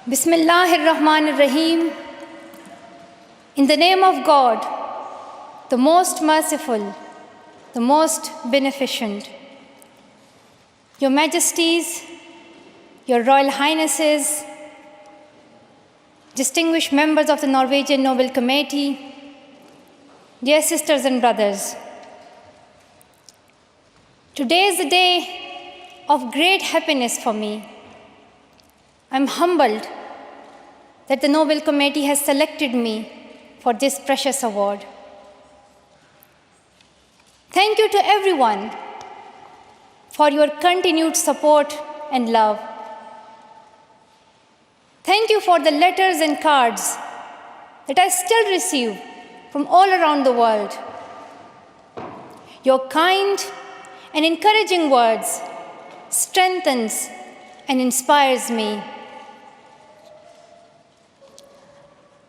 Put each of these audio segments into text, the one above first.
Bismillahir Rahmanir Rahim. In the name of God, the most merciful, the most beneficent. Your Majesties, Your Royal Highnesses, distinguished members of the Norwegian Nobel Committee, dear sisters and brothers. Today is a day of great happiness for me. I'm humbled that the Nobel Committee has selected me for this precious award. Thank you to everyone for your continued support and love. Thank you for the letters and cards that I still receive from all around the world. Your kind and encouraging words strengthens and inspires me.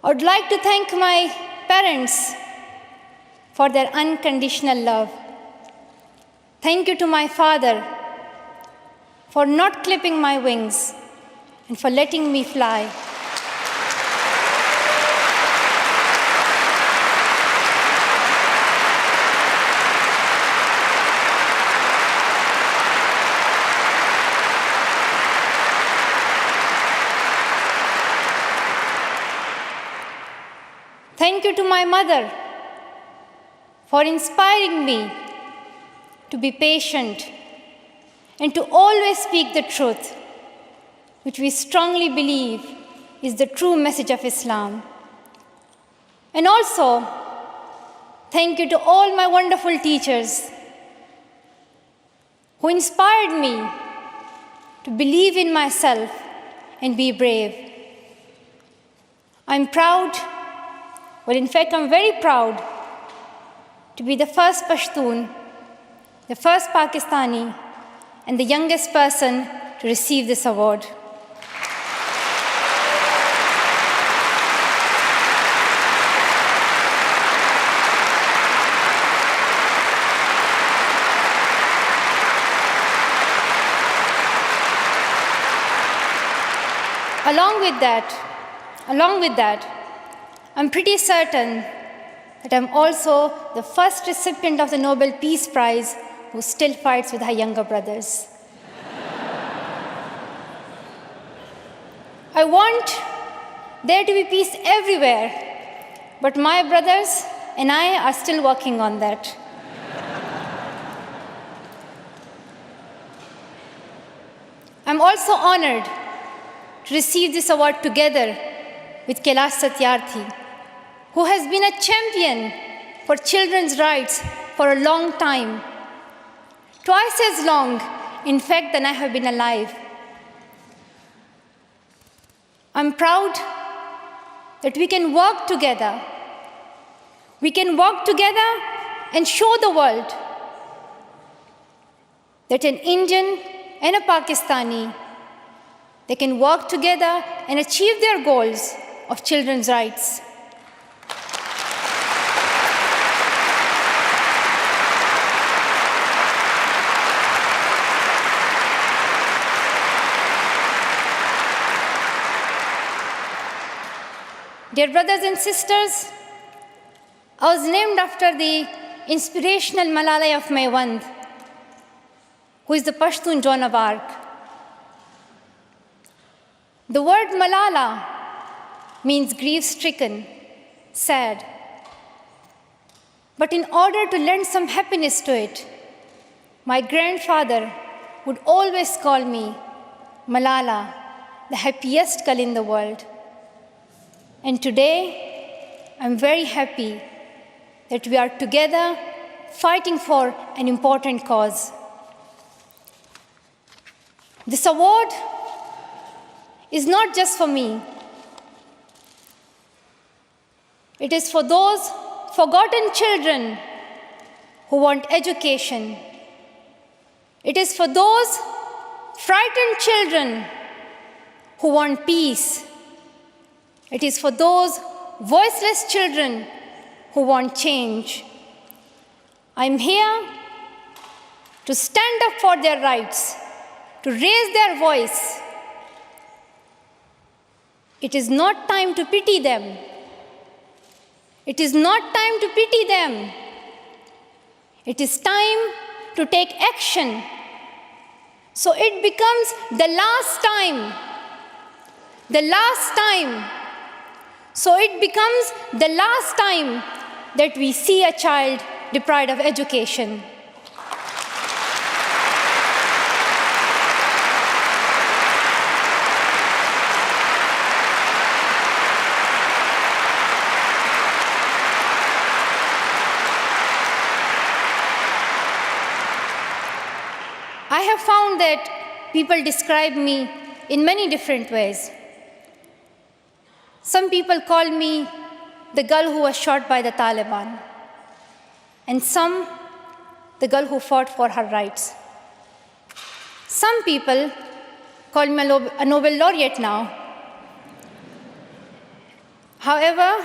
I would like to thank my parents for their unconditional love. Thank you to my father for not clipping my wings and for letting me fly. Thank you to my mother for inspiring me to be patient and to always speak the truth, which we strongly believe is the true message of Islam. And also, thank you to all my wonderful teachers who inspired me to believe in myself and be brave. I'm proud. Well, in fact, I'm very proud to be the first Pashtun, the first Pakistani, and the youngest person to receive this award. Along with that, I'm pretty certain that I'm also the first recipient of the Nobel Peace Prize who still fights with her younger brothers. I want there to be peace everywhere, but my brothers and I are still working on that. I'm also honored to receive this award together with Kailash Satyarthi, who has been a champion for children's rights for a long time, twice as long, in fact, than I have been alive. I'm proud that we can work together. We can work together and show the world that an Indian and a Pakistani, they can work together and achieve their goals of children's rights. Dear brothers and sisters, I was named after the inspirational Malala of Maiwand, who is the Pashtun Joan of Arc. The word Malala means grief-stricken, sad. But in order to lend some happiness to it, my grandfather would always call me Malala, the happiest girl in the world. And today, I'm very happy that we are together fighting for an important cause. This award is not just for me. It is for those forgotten children who want education. It is for those frightened children who want peace. It is for those voiceless children who want change. I'm here to stand up for their rights, to raise their voice, It is not time to pity them. It is not time to pity them. It is time to take action. So it becomes the last time. The last time. So it becomes the last time that we see a child deprived of education. I have found that people describe me in many different ways. Some people call me the girl who was shot by the Taliban, and some the girl who fought for her rights. Some people call me a Nobel laureate now. However,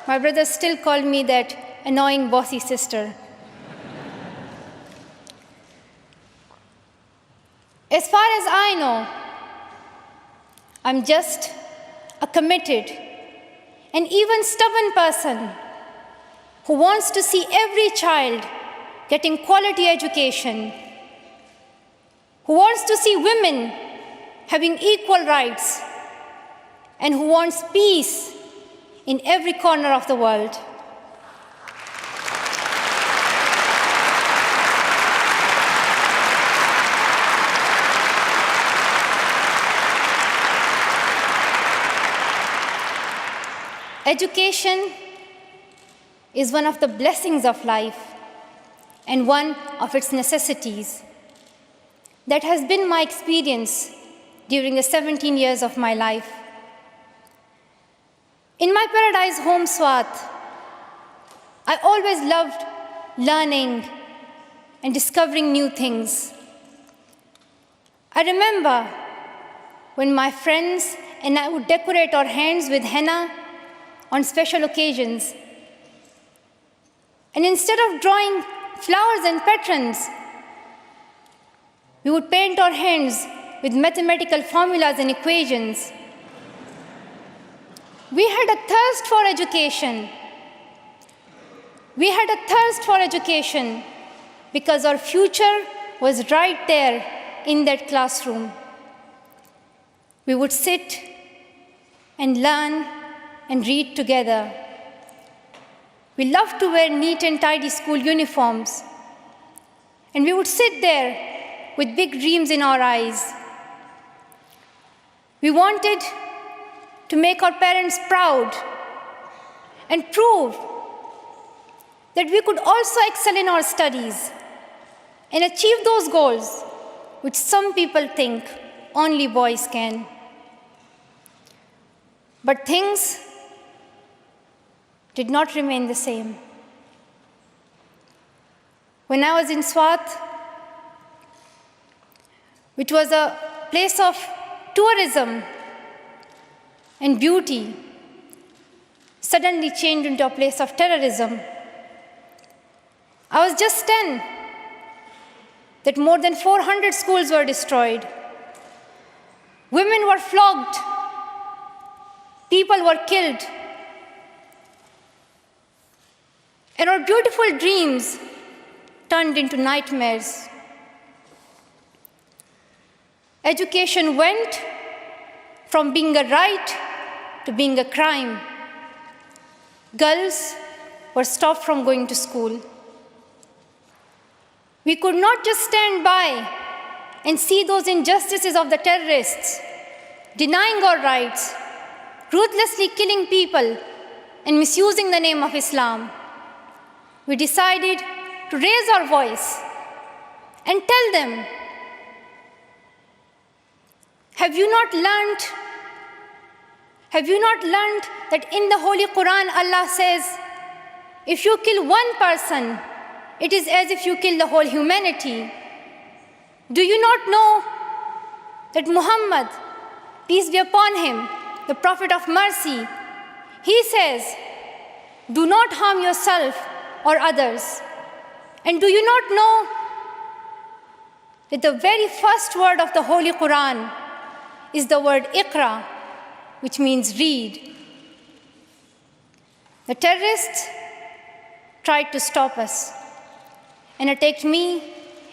my brothers still call me that annoying bossy sister. As far as I know, I'm just a committed and even stubborn person who wants to see every child getting quality education, who wants to see women having equal rights, and who wants peace in every corner of the world. Education is one of the blessings of life and one of its necessities. That has been my experience during the 17 years of my life. In my paradise home, Swat, I always loved learning and discovering new things. I remember when my friends and I would decorate our hands with henna on special occasions. And instead of drawing flowers and patterns, we would paint our hands with mathematical formulas and equations. We had a thirst for education. We had a thirst for education because our future was right there in that classroom. We would sit and learn and read together. We loved to wear neat and tidy school uniforms. And we would sit there with big dreams in our eyes. We wanted to make our parents proud and prove that we could also excel in our studies and achieve those goals which some people think only boys can. But things did not remain the same. When I was in Swat, which was a place of tourism and beauty, suddenly changed into a place of terrorism. I was just 10, that more than 400 schools were destroyed. Women were flogged. People were killed. And our beautiful dreams turned into nightmares. Education went from being a right to being a crime. Girls were stopped from going to school. We could not just stand by and see those injustices of the terrorists, denying our rights, ruthlessly killing people, and misusing the name of Islam. We decided to raise our voice and tell them, have you not learned that in the Holy Quran Allah says, if you kill one person, it is as if you kill the whole humanity? Do you not know that Muhammad, peace be upon him, the Prophet of mercy, he says, do not harm yourself or others. And do you not know that the very first word of the Holy Quran is the word Iqra, which means read. The terrorists tried to stop us and attacked me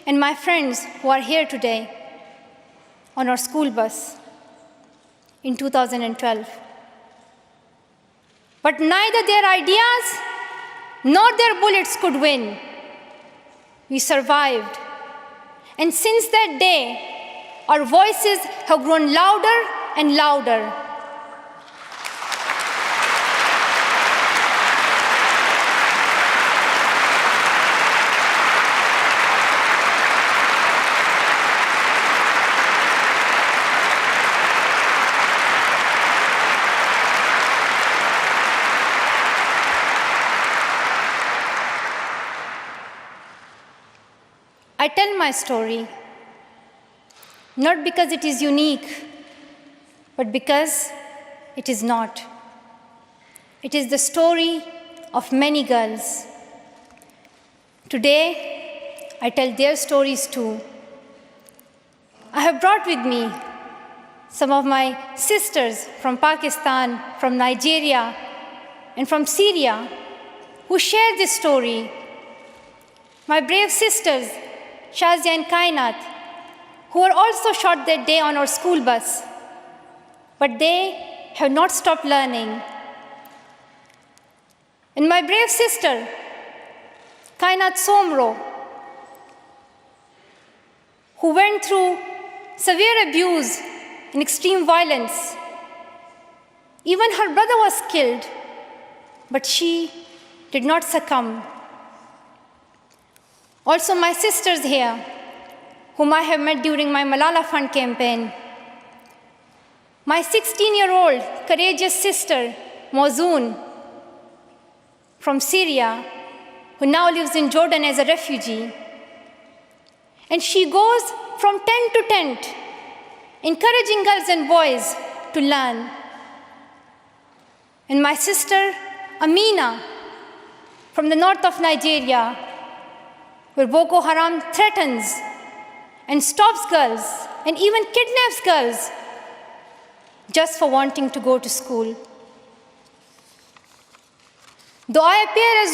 and my friends who are here today on our school bus in 2012. But neither their ideas nor their bullets could win. We survived. And since that day, our voices have grown louder and louder. I tell my story not because it is unique, but because it is not. It is the story of many girls. Today, I tell their stories too. I have brought with me some of my sisters from Pakistan, from Nigeria, and from Syria who share this story. My brave sisters, Shazia and Kainat, who were also shot that day on our school bus. But they have not stopped learning. And my brave sister, Kainat Somro, who went through severe abuse and extreme violence. Even her brother was killed, but she did not succumb. Also, my sisters here, whom I have met during my Malala Fund campaign. My 16-year-old courageous sister, Mozoon, from Syria, who now lives in Jordan as a refugee. And she goes from tent to tent, encouraging girls and boys to learn. And my sister, Amina, from the north of Nigeria, where Boko Haram threatens and stops girls and even kidnaps girls just for wanting to go to school. Though I appear as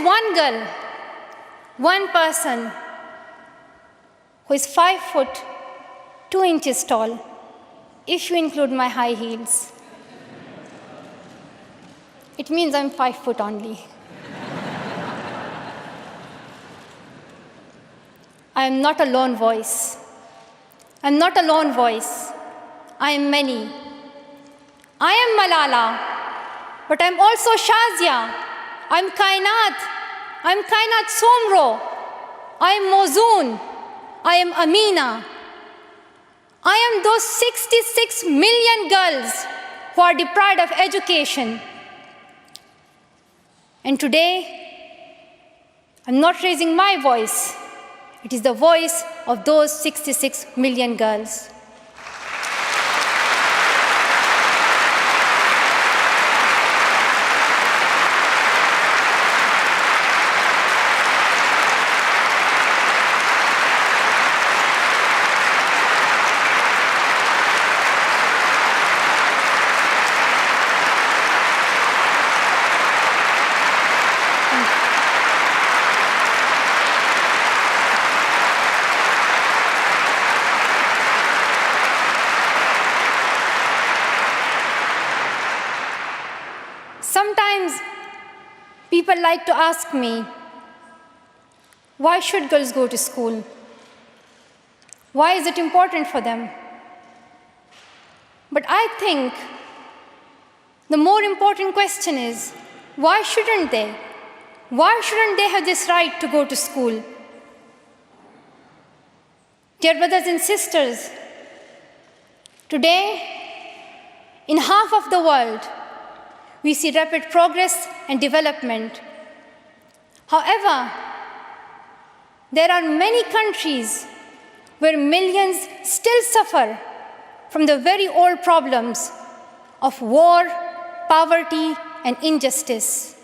one girl, one person who is 5'2" tall, if you include my high heels, it means I'm 5 foot only. I am not a lone voice. I'm not a lone voice. I am many. I am Malala, but I'm also Shazia. I'm Kainat Somro. I am Mozoon. I am Amina. I am those 66 million girls who are deprived of education. And today, I'm not raising my voice. It is the voice of those 66 million girls. Sometimes people like to ask me, why should girls go to school? Why is it important for them? But I think the more important question is, why shouldn't they? Why shouldn't they have this right to go to school? Dear brothers and sisters, today, in half of the world, we see rapid progress and development. However, there are many countries where millions still suffer from the very old problems of war, poverty, and injustice.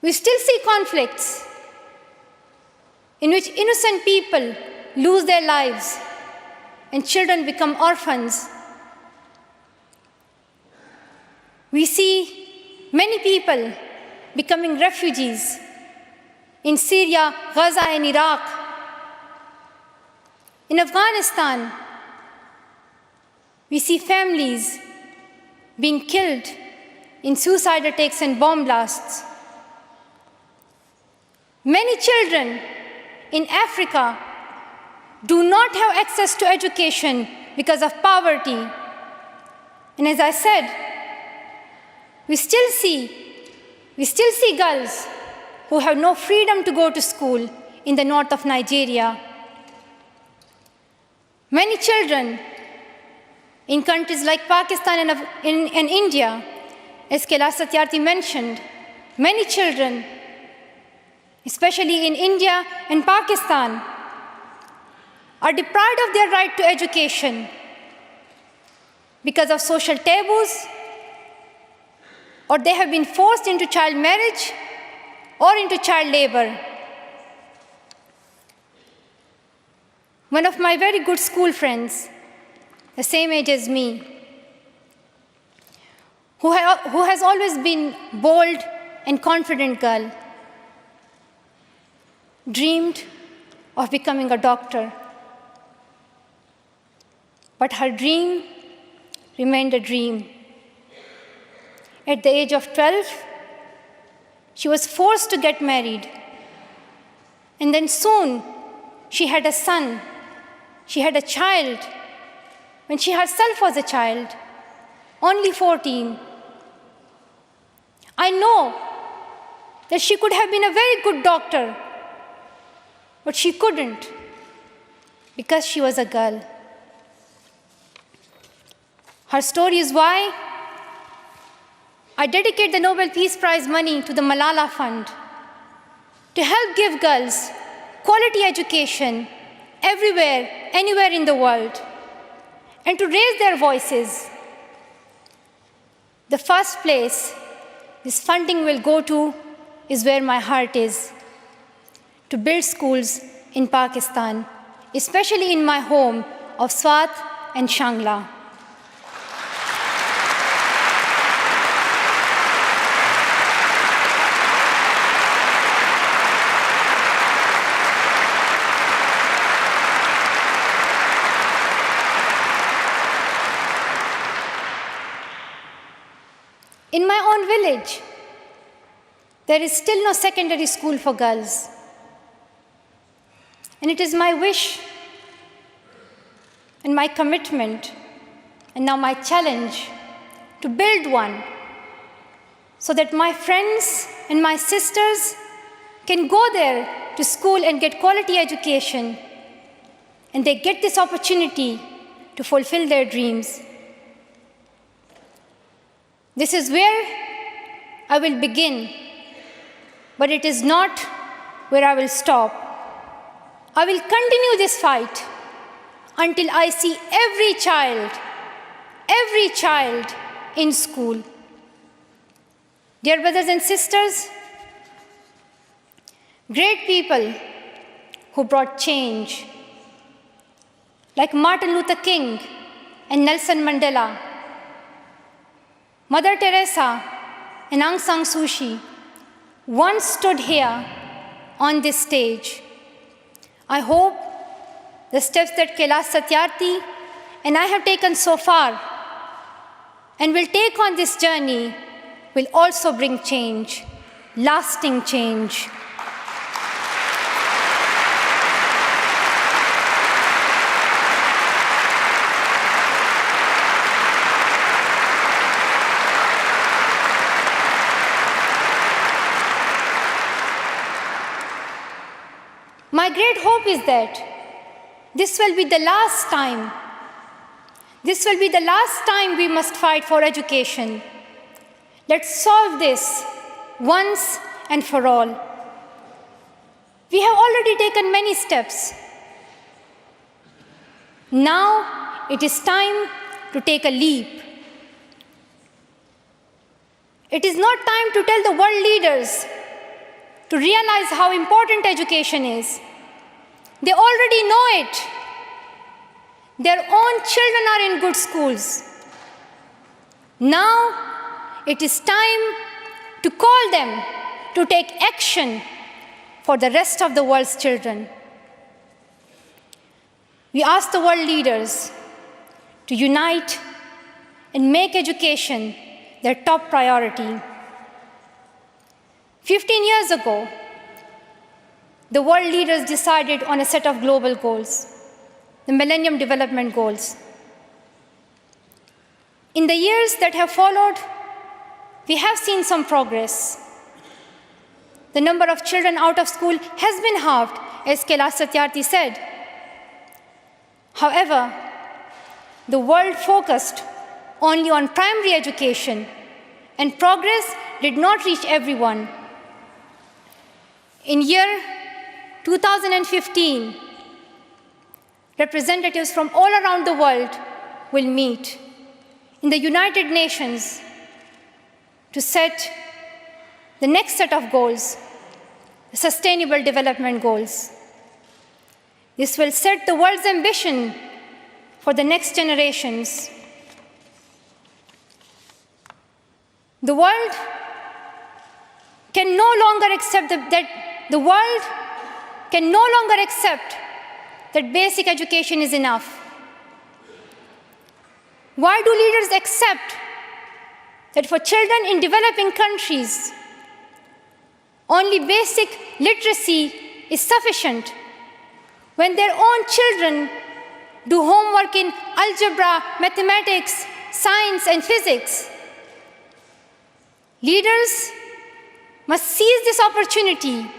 We still see conflicts in which innocent people lose their lives and children become orphans. We see many people becoming refugees in Syria, Gaza, and Iraq. In Afghanistan, we see families being killed in suicide attacks and bomb blasts. Many children in Africa do not have access to education because of poverty. And as I said, we still see girls who have no freedom to go to school in the north of Nigeria. Many children in countries like Pakistan and India, as Kailash Satyarthi mentioned, many children, especially in India and Pakistan, are deprived of their right to education because of social taboos, or they have been forced into child marriage or into child labor. One of my very good school friends, the same age as me, who has always been bold and confident girl, dreamed of becoming a doctor. But her dream remained a dream. At the age of 12, she was forced to get married. And then soon, she had a son. She had a child. When she herself was a child, only 14. I know that she could have been a very good doctor, but she couldn't because she was a girl. Her story is why I dedicate the Nobel Peace Prize money to the Malala Fund to help give girls quality education everywhere, anywhere in the world, and to raise their voices. The first place this funding will go to is where my heart is, to build schools in Pakistan, especially in my home of Swat and Shangla. In my own village, there is still no secondary school for girls. And it is my wish and my commitment, and now my challenge, to build one so that my friends and my sisters can go there to school and get quality education, and they get this opportunity to fulfill their dreams. This is where I will begin, but it is not where I will stop. I will continue this fight until I see every child in school. Dear brothers and sisters, great people who brought change, like Martin Luther King and Nelson Mandela, Mother Teresa and Aung San Suu Kyi, once stood here on this stage. I hope the steps that Kailash Satyarthi and I have taken so far and will take on this journey will also bring change, lasting change. My great hope is that this will be the last time. This will be the last time we must fight for education. Let's solve this once and for all. We have already taken many steps. Now it is time to take a leap. It is not time to tell the world leaders to realize how important education is. They already know it. Their own children are in good schools. Now it is time to call them to take action for the rest of the world's children. We ask the world leaders to unite and make education their top priority. 15 years ago, the world leaders decided on a set of global goals, the Millennium Development Goals. In the years that have followed, we have seen some progress. The number of children out of school has been halved, as Kailash Satyarthi said. However, the world focused only on primary education, and progress did not reach everyone. In year 2015, representatives from all around the world will meet in the United Nations to set the next set of goals, the Sustainable Development Goals. This will set the world's ambition for the next generations. The world can no longer accept that basic education is enough. Why do leaders accept that for children in developing countries, only basic literacy is sufficient when their own children do homework in algebra, mathematics, science, and physics? Leaders must seize this opportunity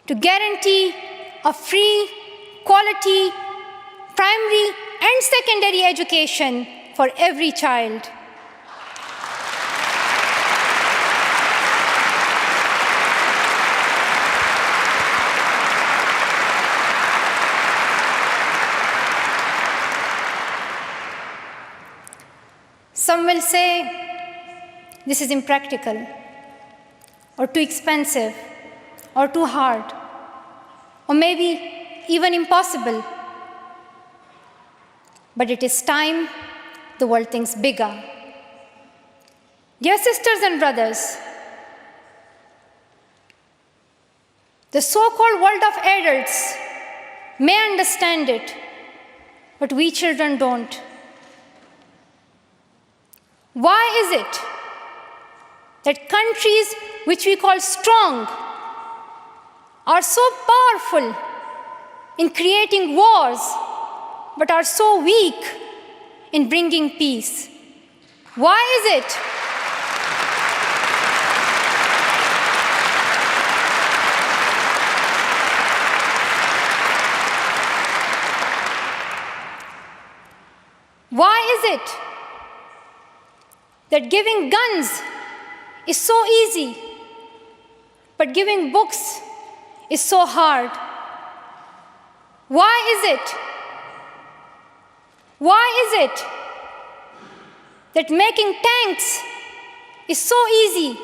to guarantee a free, quality, primary and secondary education for every child. Some will say this is impractical, or too expensive, or too hard, or maybe even impossible. But it is time the world thinks bigger. Dear sisters and brothers, the so-called world of adults may understand it, but we children don't. Why is it that countries which we call strong are so powerful in creating wars, but are so weak in bringing peace? Why is it? Why is it that giving guns is so easy, but giving books is so hard? Why is it? Why is it that making tanks is so easy,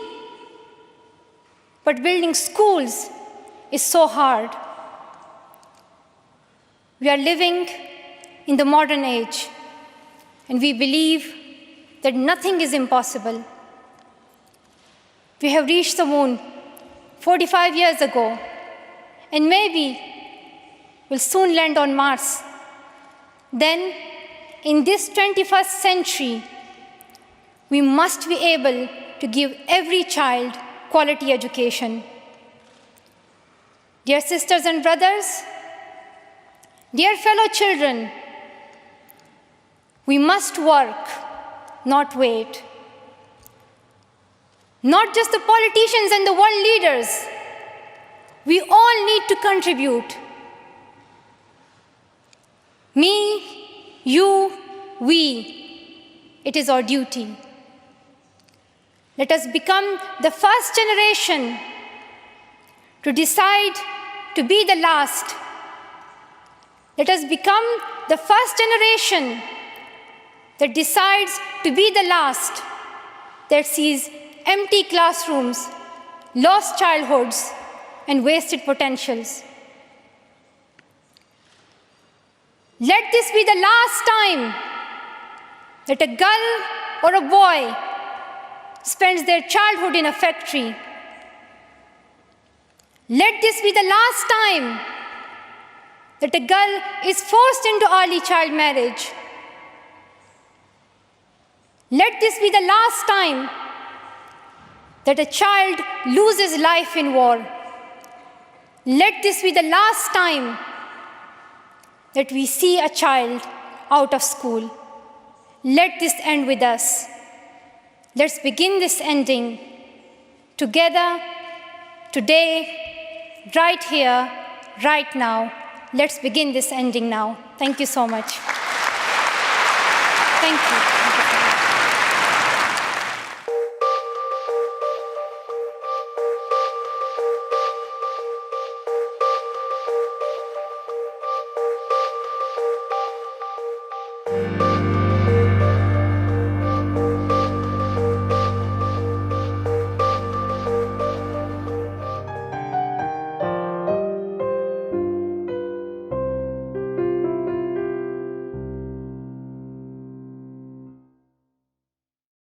but building schools is so hard? We are living in the modern age, and we believe that nothing is impossible. We have reached the moon 45 years ago, and maybe we'll soon land on Mars. Then, in this 21st century, we must be able to give every child quality education. Dear sisters and brothers, dear fellow children, we must work, not wait. Not just the politicians and the world leaders. We all need to contribute. Me, you, we. It is our duty. Let us become the first generation to decide to be the last. Let us become the first generation that decides to be the last, that sees empty classrooms, lost childhoods, and wasted potentials. Let this be the last time that a girl or a boy spends their childhood in a factory. Let this be the last time that a girl is forced into early child marriage. Let this be the last time that a child loses life in war. Let this be the last time that we see a child out of school. Let this end with us. Let's begin this ending together, today, right here, right now. Let's begin this ending now. Thank you so much. Thank you.